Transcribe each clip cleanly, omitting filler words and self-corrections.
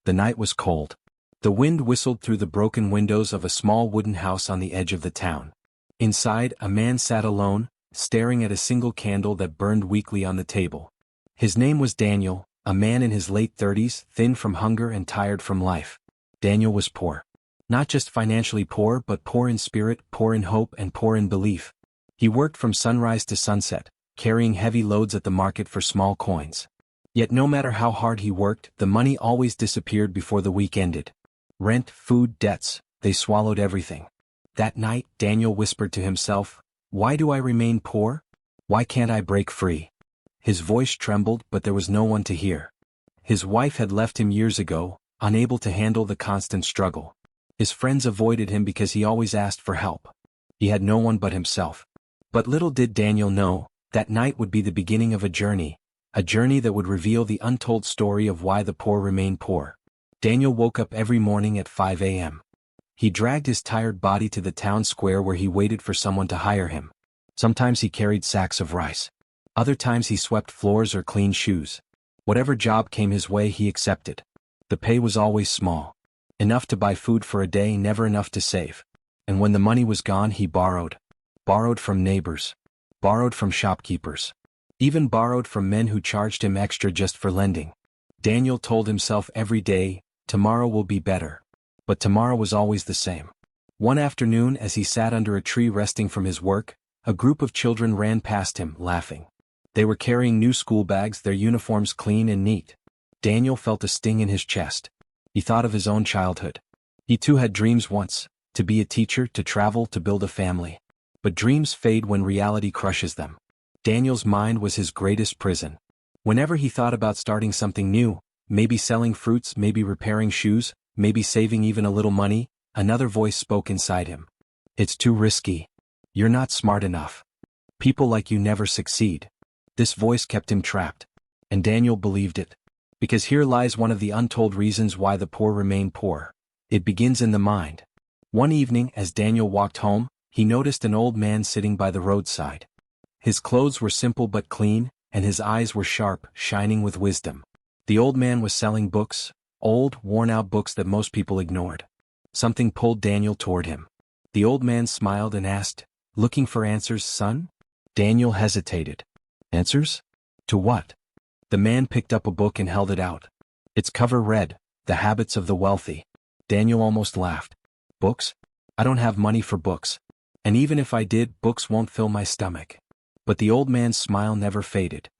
The night was cold. The wind whistled through the broken windows of a small wooden house on the edge of the town. Inside, a man sat alone, staring at a single candle that burned weakly on the table. His name was Daniel, a man in his late 30s, thin from hunger and tired from life. Daniel was poor. Not just financially poor, but poor in spirit, poor in hope, and poor in belief. He worked from sunrise to sunset, carrying heavy loads at the market for small coins. Yet no matter how hard he worked, the money always disappeared before the week ended. Rent, food, debts, they swallowed everything. That night, Daniel whispered to himself, "Why do I remain poor? Why can't I break free?" His voice trembled, but there was no one to hear. His wife had left him years ago, unable to handle the constant struggle. His friends avoided him because he always asked for help. He had no one but himself. But little did Daniel know, that night would be the beginning of a journey that would reveal the untold story of why the poor remain poor. Daniel woke up every morning at 5 a.m. He dragged his tired body to the town square where he waited for someone to hire him. Sometimes he carried sacks of rice. Other times he swept floors or cleaned shoes. Whatever job came his way he accepted. The pay was always small. Enough to buy food for a day, never enough to save. And when the money was gone, he borrowed. Borrowed from neighbors. Borrowed from shopkeepers. Even borrowed from men who charged him extra just for lending. Daniel told himself every day, tomorrow will be better. But tomorrow was always the same. One afternoon, as he sat under a tree resting from his work, a group of children ran past him, laughing. They were carrying new school bags, their uniforms clean and neat. Daniel felt a sting in his chest. He thought of his own childhood. He too had dreams once, to be a teacher, to travel, to build a family. But dreams fade when reality crushes them. Daniel's mind was his greatest prison. Whenever he thought about starting something new, maybe selling fruits, maybe repairing shoes, maybe saving even a little money, another voice spoke inside him. "It's too risky. You're not smart enough. People like you never succeed." This voice kept him trapped. And Daniel believed it. Because here lies one of the untold reasons why the poor remain poor. It begins in the mind. One evening, as Daniel walked home, he noticed an old man sitting by the roadside. His clothes were simple but clean, and his eyes were sharp, shining with wisdom. The old man was selling books, old, worn-out books that most people ignored. Something pulled Daniel toward him. The old man smiled and asked, "Looking for answers, son?" Daniel hesitated. "Answers? To what?" The man picked up a book and held it out. Its cover read, "The Habits of the Wealthy." Daniel almost laughed. "Books? I don't have money for books. And even if I did, books won't fill my stomach." But the old man's smile never faded.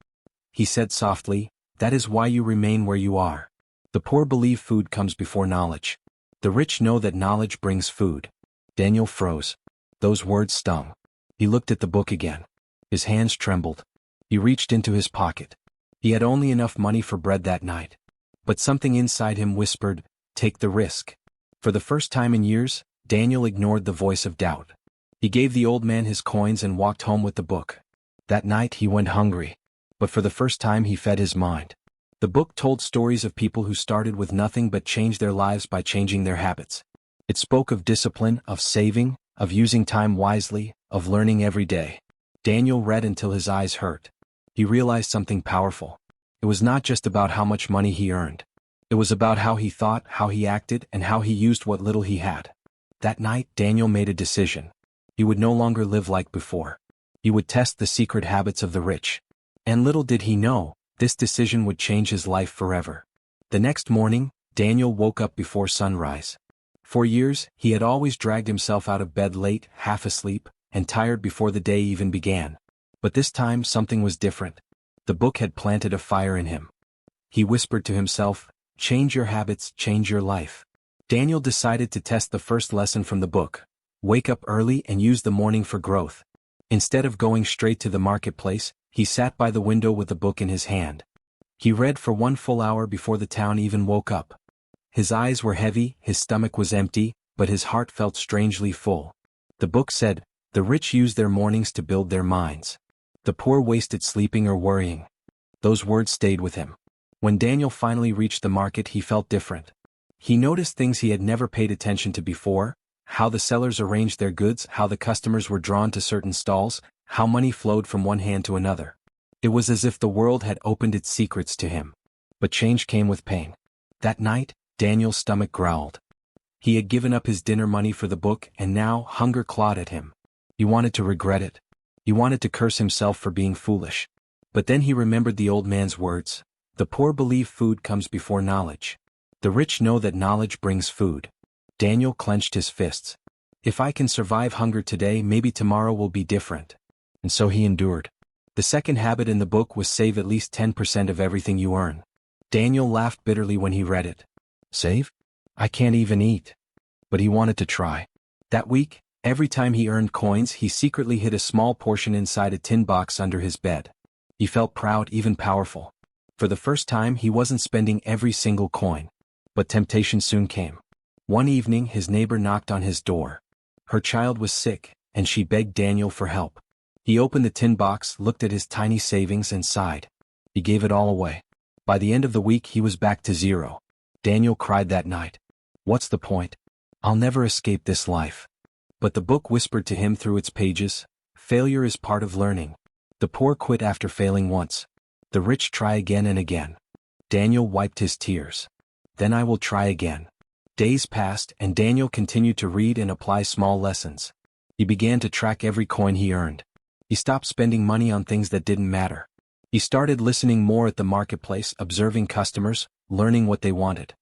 He said softly, "That is why you remain where you are. The poor believe food comes before knowledge. The rich know that knowledge brings food." Daniel froze. Those words stung. He looked at the book again. His hands trembled. He reached into his pocket. He had only enough money for bread that night. But something inside him whispered, "Take the risk." For the first time in years, Daniel ignored the voice of doubt. He gave the old man his coins and walked home with the book. That night he went hungry. But for the first time he fed his mind. The book told stories of people who started with nothing but changed their lives by changing their habits. It spoke of discipline, of saving, of using time wisely, of learning every day. Daniel read until his eyes hurt. He realized something powerful. It was not just about how much money he earned. It was about how he thought, how he acted, and how he used what little he had. That night, Daniel made a decision. He would no longer live like before. He would test the secret habits of the rich. And little did he know, this decision would change his life forever. The next morning, Daniel woke up before sunrise. For years, he had always dragged himself out of bed late, half asleep, and tired before the day even began. But this time something was different. The book had planted a fire in him. He whispered to himself, "Change your habits, change your life." Daniel decided to test the first lesson from the book. Wake up early and use the morning for growth. Instead of going straight to the marketplace, he sat by the window with the book in his hand. He read for 1 full hour before the town even woke up. His eyes were heavy, his stomach was empty, but his heart felt strangely full. The book said, "The rich use their mornings to build their minds. The poor waste it sleeping or worrying." Those words stayed with him. When Daniel finally reached the market, he felt different. He noticed things he had never paid attention to before, how the sellers arranged their goods, how the customers were drawn to certain stalls, how money flowed from one hand to another. It was as if the world had opened its secrets to him. But change came with pain. That night, Daniel's stomach growled. He had given up his dinner money for the book and now hunger clawed at him. He wanted to regret it. He wanted to curse himself for being foolish. But then he remembered the old man's words. The poor believe food comes before knowledge. The rich know that knowledge brings food. Daniel clenched his fists. If I can survive hunger today, maybe tomorrow will be different. And so he endured. The second habit in the book was save at least 10% of everything you earn. Daniel laughed bitterly when he read it. Save? I can't even eat. But he wanted to try. That week, every time he earned coins, he secretly hid a small portion inside a tin box under his bed. He felt proud, even powerful. For the first time, he wasn't spending every single coin. But temptation soon came. One evening, his neighbor knocked on his door. Her child was sick, and she begged Daniel for help. He opened the tin box, looked at his tiny savings, and sighed. He gave it all away. By the end of the week, he was back to zero. Daniel cried that night. What's the point? I'll never escape this life. But the book whispered to him through its pages, failure is part of learning. The poor quit after failing once. The rich try again and again. Daniel wiped his tears. Then I will try again. Days passed, and Daniel continued to read and apply small lessons. He began to track every coin he earned. He stopped spending money on things that didn't matter. He started listening more at the marketplace, observing customers, learning what they wanted.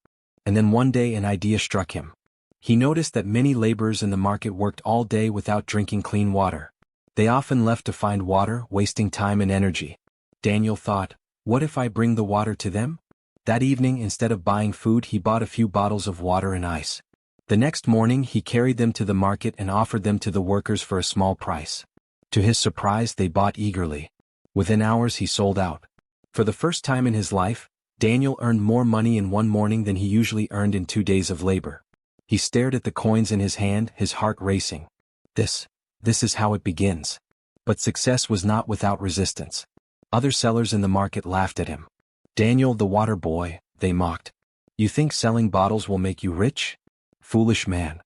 And then one day an idea struck him. He noticed that many laborers in the market worked all day without drinking clean water. They often left to find water, wasting time and energy. Daniel thought, what if I bring the water to them? That evening, instead of buying food, he bought a few bottles of water and ice. The next morning, he carried them to the market and offered them to the workers for a small price. To his surprise, they bought eagerly. Within hours, he sold out. For the first time in his life, Daniel earned more money in one morning than he usually earned in 2 days of labor. He stared at the coins in his hand, his heart racing. This is how it begins. But success was not without resistance. Other sellers in the market laughed at him. Daniel, the water boy, they mocked. You think selling bottles will make you rich? Foolish man.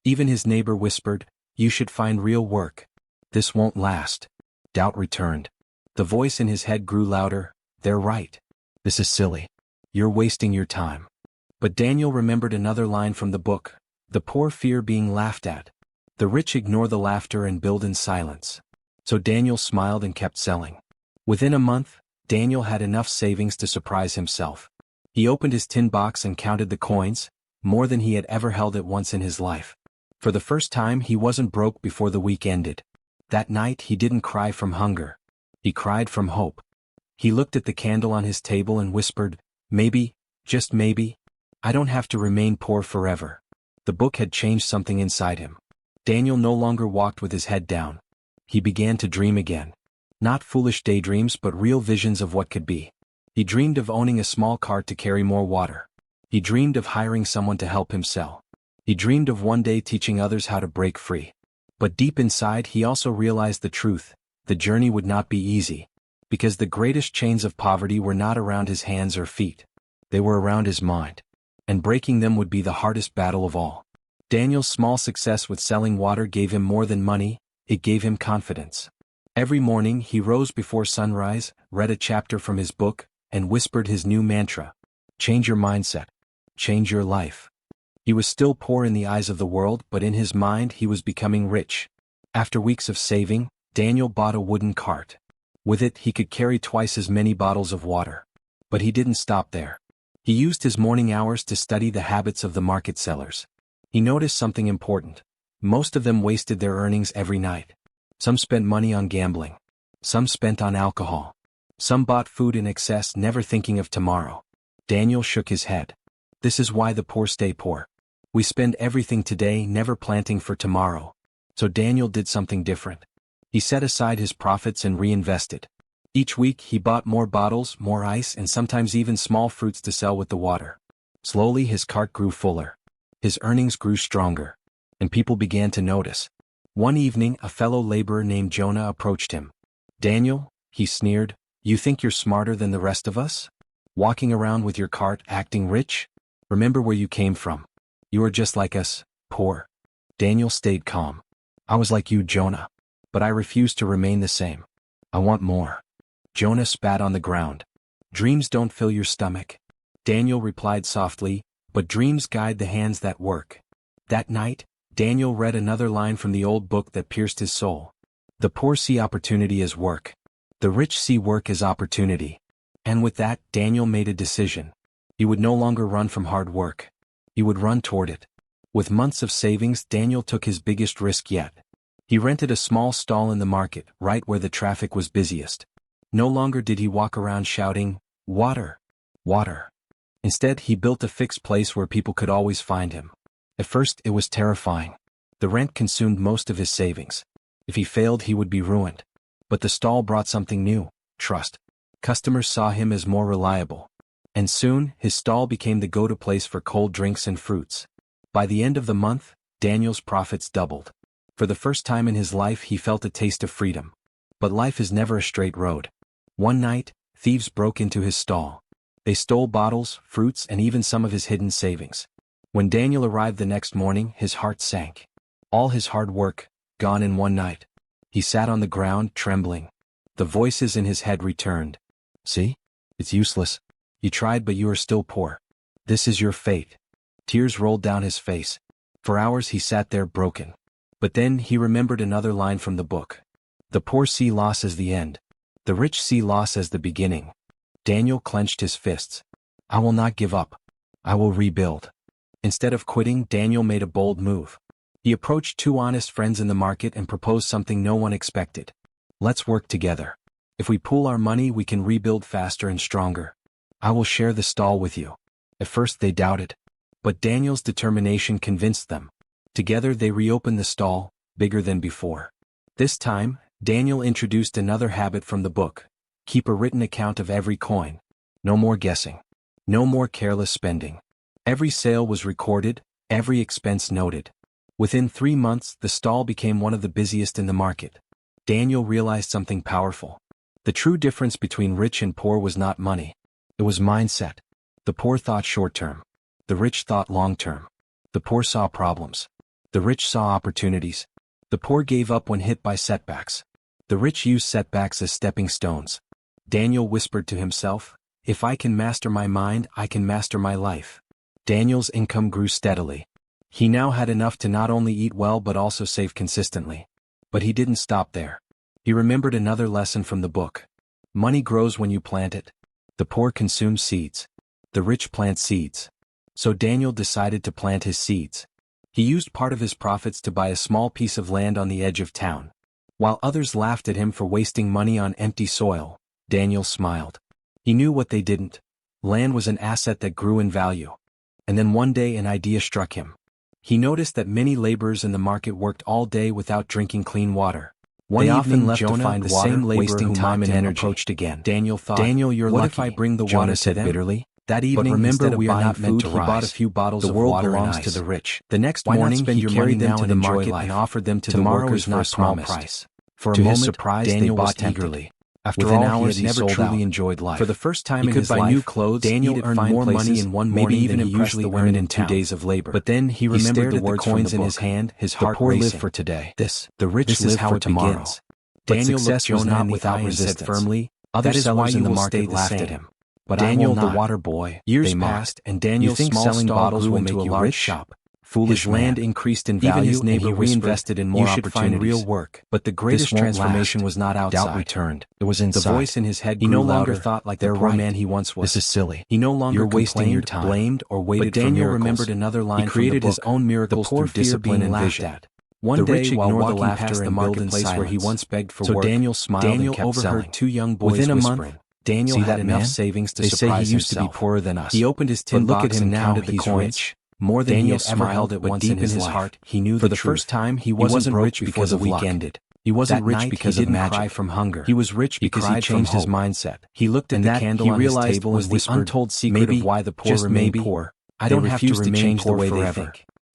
Even his neighbor whispered, you should find real work. This won't last. Doubt returned. The voice in his head grew louder. They're right. This is silly. You're wasting your time. But Daniel remembered another line from the book. The poor fear being laughed at. The rich ignore the laughter and build in silence. So Daniel smiled and kept selling. Within a month, Daniel had enough savings to surprise himself. He opened his tin box and counted the coins, more than he had ever held at once in his life. For the first time, he wasn't broke before the week ended. That night, he didn't cry from hunger. He cried from hope. He looked at the candle on his table and whispered, maybe, just maybe, I don't have to remain poor forever. The book had changed something inside him. Daniel no longer walked with his head down. He began to dream again. Not foolish daydreams but real visions of what could be. He dreamed of owning a small cart to carry more water. He dreamed of hiring someone to help him sell. He dreamed of one day teaching others how to break free. But deep inside he also realized the truth. The journey would not be easy. Because the greatest chains of poverty were not around his hands or feet. They were around his mind. And breaking them would be the hardest battle of all. Daniel's small success with selling water gave him more than money, it gave him confidence. Every morning he rose before sunrise, read a chapter from his book, and whispered his new mantra. Change your mindset. Change your life. He was still poor in the eyes of the world, but in his mind he was becoming rich. After weeks of saving, Daniel bought a wooden cart. With it he could carry twice as many bottles of water. But he didn't stop there. He used his morning hours to study the habits of the market sellers. He noticed something important. Most of them wasted their earnings every night. Some spent money on gambling. Some spent on alcohol. Some bought food in excess, never thinking of tomorrow. Daniel shook his head. This is why the poor stay poor. We spend everything today, never planting for tomorrow. So Daniel did something different. He set aside his profits and reinvested. Each week he bought more bottles, more ice, and sometimes even small fruits to sell with the water. Slowly his cart grew fuller. His earnings grew stronger. And people began to notice. One evening a fellow laborer named Jonah approached him. Daniel, he sneered, you think you're smarter than the rest of us? Walking around with your cart acting rich? Remember where you came from. You are just like us, poor. Daniel stayed calm. I was like you, Jonah. But I refuse to remain the same. I want more. Jonah spat on the ground. Dreams don't fill your stomach. Daniel replied softly, but dreams guide the hands that work. That night, Daniel read another line from the old book that pierced his soul. The poor see opportunity as work. The rich see work as opportunity. And with that, Daniel made a decision. He would no longer run from hard work. He would run toward it. With months of savings, Daniel took his biggest risk yet. He rented a small stall in the market, right where the traffic was busiest. No longer did he walk around shouting, "Water! Water!" Instead, he built a fixed place where people could always find him. At first, it was terrifying. The rent consumed most of his savings. If he failed, he would be ruined. But the stall brought something new: trust. Customers saw him as more reliable. And soon, his stall became the go-to place for cold drinks and fruits. By the end of the month, Daniel's profits doubled. For the first time in his life, he felt a taste of freedom. But life is never a straight road. One night, thieves broke into his stall. They stole bottles, fruits, and even some of his hidden savings. When Daniel arrived the next morning, his heart sank. All his hard work, gone in one night. He sat on the ground, trembling. The voices in his head returned. "See? It's useless. You tried, but you are still poor. This is your fate." Tears rolled down his face. For hours he sat there broken. But then he remembered another line from the book. The poor see loss as the end. The rich see loss as the beginning. Daniel clenched his fists. "I will not give up. I will rebuild." Instead of quitting, Daniel made a bold move. He approached two honest friends in the market and proposed something no one expected. "Let's work together. If we pool our money, we can rebuild faster and stronger. I will share the stall with you." At first they doubted. But Daniel's determination convinced them. Together they reopened the stall, bigger than before. This time, Daniel introduced another habit from the book. Keep a written account of every coin. No more guessing. No more careless spending. Every sale was recorded, every expense noted. Within 3 months, the stall became one of the busiest in the market. Daniel realized something powerful. The true difference between rich and poor was not money. It was mindset. The poor thought short-term. The rich thought long-term. The poor saw problems. The rich saw opportunities. The poor gave up when hit by setbacks. The rich used setbacks as stepping stones. Daniel whispered to himself, "If I can master my mind, I can master my life." Daniel's income grew steadily. He now had enough to not only eat well but also save consistently. But he didn't stop there. He remembered another lesson from the book. Money grows when you plant it. The poor consume seeds. The rich plant seeds. So Daniel decided to plant his seeds. He used part of his profits to buy a small piece of land on the edge of town. While others laughed at him for wasting money on empty soil, Daniel smiled. He knew what they didn't. Land was an asset that grew in value. And then one day an idea struck him. He noticed that many laborers in the market worked all day without drinking clean water. One evening, left Jonah, to find the same laborer wasting time and energy, approached again. Daniel thought, "Daniel, you're lucky. What if I bring the water to them?" Bitterly. That evening, remember, we are not meant to rise. He bought a few bottles of water. The world belongs to the rich. The next morning, he carried them to the market and offered them to the workers for a small price. For a moment, his surprise, Daniel bought eagerly. After hours, he never truly enjoyed life. For the first time in his life, new clothes, Daniel earned more money in one morning than he usually earned in 2 days of labor. But then he remembered the words coins in his hand, his heart racing. The poor live for today. The rich live for tomorrow. Daniel looked Jonah without resistance. Firmly, other sellers in the market laughed at him. But Daniel, the water boy, years passed, and Daniel's small selling bottles will make you a large shop. Foolish land increased in value. Even his neighbor reinvested in more opportunities. You should find real work. But the greatest transformation was not outside. Doubt returned. It was inside. The voice in his head grew louder. He no longer thought like the poor man he once was. This is silly. He no longer wasting your time, blamed, or waited for miracles. But Daniel remembered another line from the book. He created his own miracles through discipline and vision. One day, while walking past the marketplace where he once begged for work, Daniel smiled and kept overheard two young boys whispering. Daniel had enough savings to surprise himself. They say he used to be poorer than us. He opened his tin box and counted the coins. More than he had ever held at once in his heart. He knew for the first time he wasn't rich because the week ended. He wasn't rich because he didn't cry from hunger. He was rich because he changed his mindset. He looked at the candle on his table and whispered, "The untold secret of why the poor remain poor. I don't have to remain poor forever."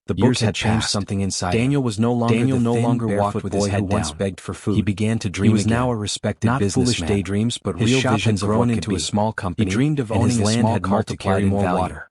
The book had changed something inside. Daniel no longer walked with his head down. Begged for food. He began to dream. He was now a respected businessman. Not foolish daydreams, but real visions of grown into a small company. He dreamed of owning a small car to carry more water.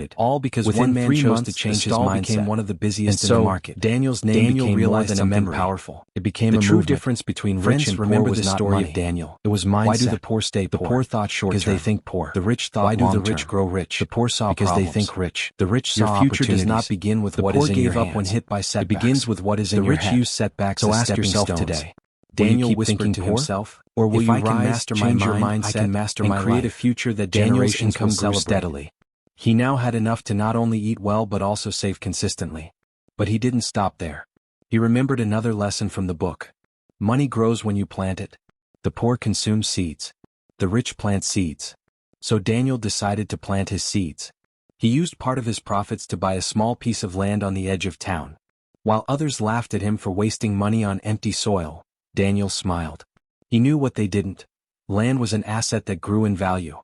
exploded. All because Within one man 3 chose months, to change the his stall mindset. became one of the busiest And in the so, market. Daniel's name Daniel became realized more than something a memory. powerful. It became The a true movement. difference between Friends rich and poor remember was the not story money. of Daniel. It was mindset. Why do the poor stay poor? The poor thought short Because term. they think poor. The rich thought Why do long the term. rich grow rich? The poor saw because problems. they think rich. The rich Your saw future does opportunities. not begin with The what poor is in your gave up when hands. hit by setbacks. It begins with what is in The your rich head. use setbacks So as ask stepping yourself stones. today. Daniel Will you keep whispered thinking to poor? himself, Or will if you I can rise, master my change your mind, I can mindset, master and my create a life. future that Daniel's generations will income grew celebrate? steadily. He now had enough to not only eat well but also save consistently. But he didn't stop there. He remembered another lesson from the book. Money grows when you plant it. The poor consume seeds. The rich plant seeds. So Daniel decided to plant his seeds. He used part of his profits to buy a small piece of land on the edge of town. While others laughed at him for wasting money on empty soil, Daniel smiled. He knew what they didn't. Land was an asset that grew in value.